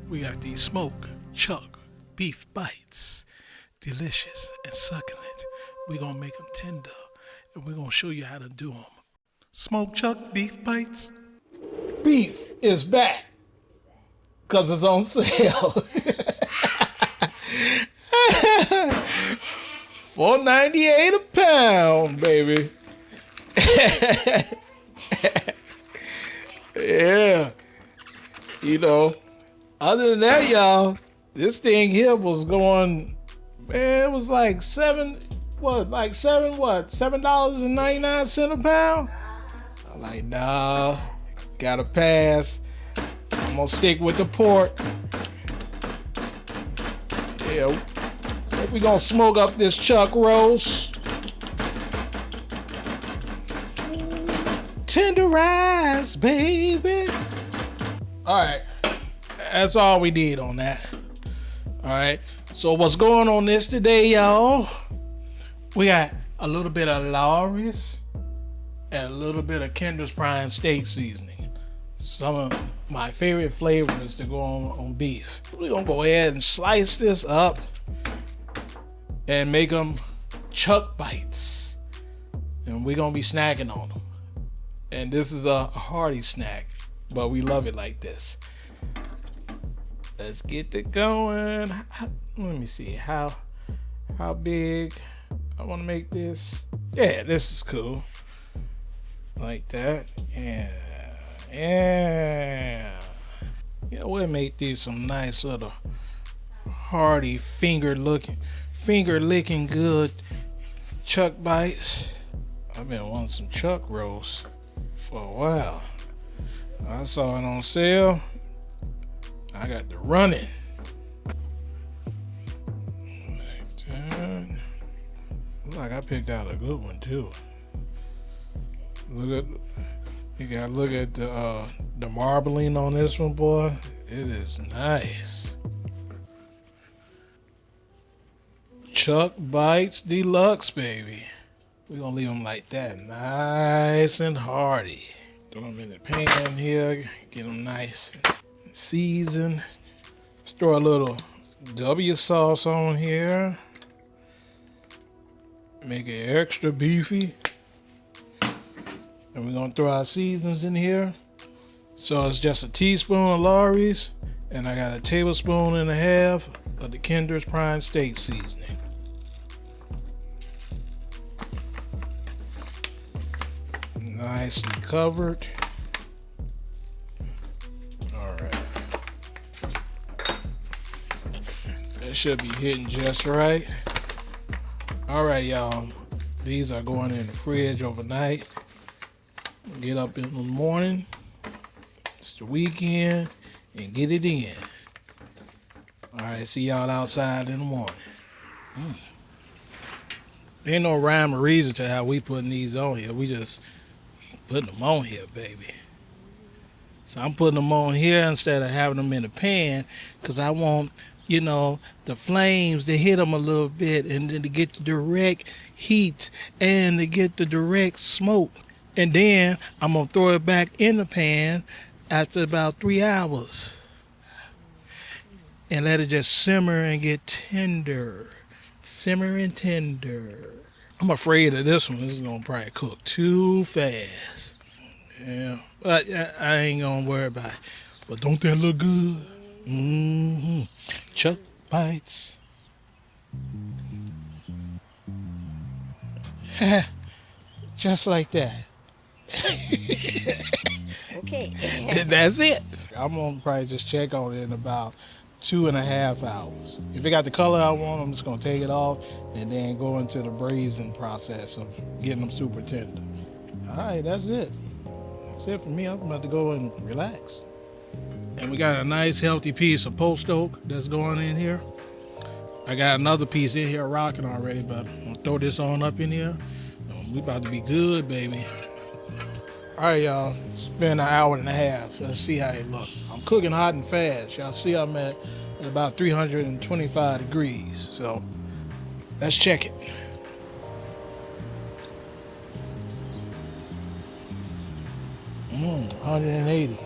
We got these smoked chuck beef bites. Delicious and succulent. We're going to make them tender and we're going to show you how to do them. Smoked chuck beef bites. Beef is back because it's on sale. $4.98 a pound, baby. Yeah. You know, other than that, y'all, this thing here was going, man, it was like $7.99 a pound? I'm like, nah, gotta pass. I'm gonna stick with the pork. Yeah, so we gonna smoke up this chuck roast. Tenderize, baby. All right, that's all we need on that. All right, so what's going on this today, y'all? We got a little bit of Lawry's and a little bit of Kinder's Prime steak seasoning. Some of my favorite flavors to go on beef. We're gonna go ahead and slice this up and make them chuck bites. And we're gonna be snacking on them. And this is a hearty snack, but we love it like this. Let's get it going. Let me see how big I want to make this. Yeah, this is cool. Like that. Yeah, we'll make these some nice little hearty finger licking good chuck bites. I've been wanting some chuck roast for a while. I saw it on sale. I got to run it. Like that. Looks like I picked out a good one too. You gotta look at the marbling on this one, boy. It is nice. Chuck Bites Deluxe, baby. We're gonna leave them like that, nice and hearty. Throw them in the pan here, get them nice and seasoned. Let's throw a little W sauce on here. Make it extra beefy. And we're gonna throw our seasonings in here. So it's just a teaspoon of Lawry's, and I got a tablespoon and a half of the Kinder's Prime steak seasoning. Nicely covered. All right. That should be hitting just right. All right, y'all. These are going in the fridge overnight. Get up in the morning. It's the weekend and get it in. All right, see y'all outside in the morning. Ain't no rhyme or reason to how we putting these on here. We just putting them on here, baby. So I'm putting them on here instead of having them in the pan because I want, the flames to hit them a little bit and then to get the direct heat and to get the direct smoke. And then I'm going to throw it back in the pan after about 3 hours. And let it just simmer and get tender. Simmer and tender. I'm afraid of this one. This is going to probably cook too fast. Yeah, but I ain't going to worry about it. But don't that look good? Mm-hmm. Chuck Bites. Just like that. Okay. And that's it. I'm going to probably just check on it in about 2.5 hours. If it got the color I want, I'm just going to take it off and then go into the braising process of getting them super tender. All right, that's it. That's it for me. I'm about to go and relax. And we got a nice healthy piece of post oak that's going in here. I got another piece in here rocking already, but I'm going to throw this on up in here. We about to be good, baby. All right, y'all. It's been 1.5 hours. Let's see how they look. I'm cooking hot and fast. Y'all see I'm at about 325 degrees. So let's check it. 180.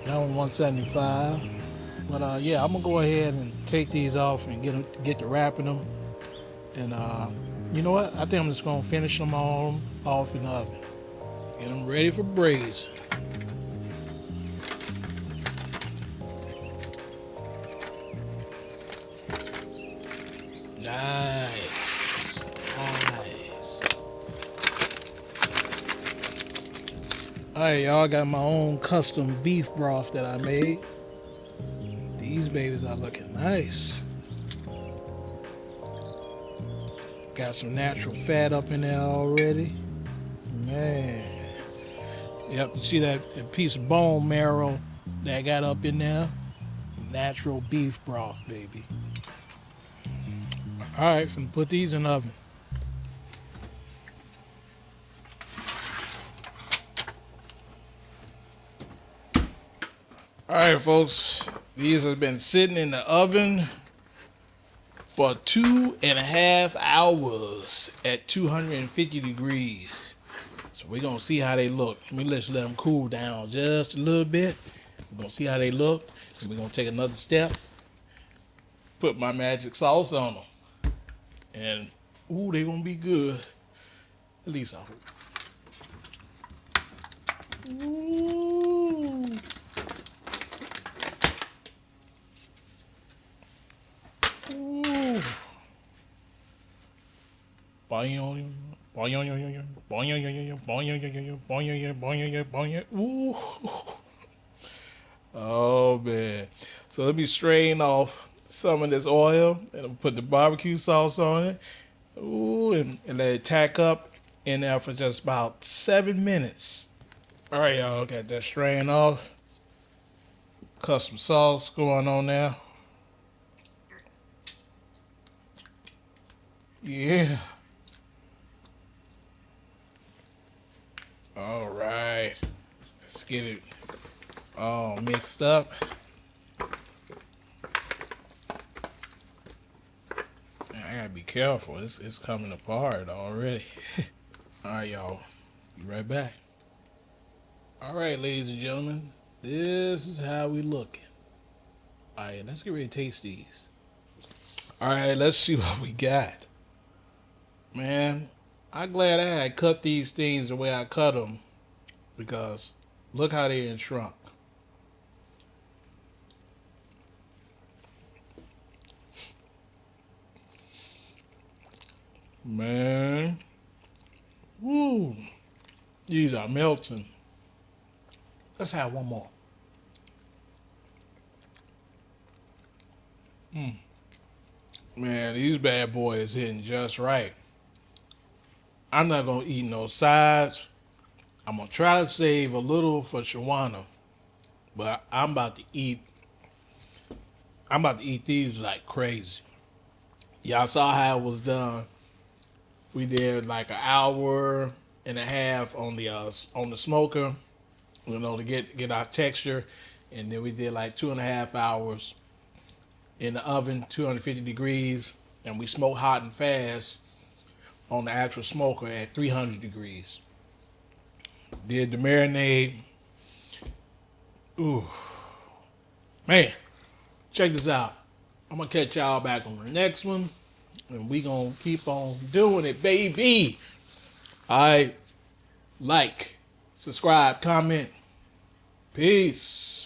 That one 175. But yeah, I'm gonna go ahead and take these off and get to wrapping them. And you know what? I think I'm just gonna finish them all off in the oven. Get them ready for braising. Nice, nice. All right, y'all. Got my own custom beef broth that I made. These babies are looking nice. Got some natural fat up in there already. Man. Yep, you see that piece of bone marrow that I got up in there? Natural beef broth, baby. All right, finna put these in the oven. All right, folks. These have been sitting in the oven for 2.5 hours at 250 degrees. So we're gonna see how they look. Let's let them cool down just a little bit. We're gonna see how they look, and we're gonna take another step. Put my magic sauce on them, and ooh, they gonna be good. At least I hope. Ooh. Ooh. Ooh. Oh man. So let me strain off some of this oil and put the barbecue sauce on it. Ooh, and let it tack up in there for just about 7 minutes. All right, y'all, got that strain off. Custom sauce going on there. Yeah. All right. Let's get it all mixed up. Man, I gotta be careful. It's coming apart already. All right, y'all. Be right back. All right, ladies and gentlemen. This is how we looking. All right, let's get ready to taste these. All right, let's see what we got. Man, I'm glad I had cut these things the way I cut them because look how they shrunk. Man, woo, these are melting. Let's have one more. Man, these bad boys hitting just right. I'm not gonna eat no sides. I'm gonna try to save a little for Shawana, but I'm about to eat. I'm about to eat these like crazy. Y'all saw how it was done. We did like an hour and a half on the smoker, to get our texture, and then we did like 2.5 hours in the oven, 250 degrees, and we smoked hot and fast on the actual smoker at 300 degrees. Did the marinade. Ooh, man, check this out. I'm gonna catch y'all back on the next one, and we gonna keep on doing it, baby. All right, like, subscribe, comment. Peace.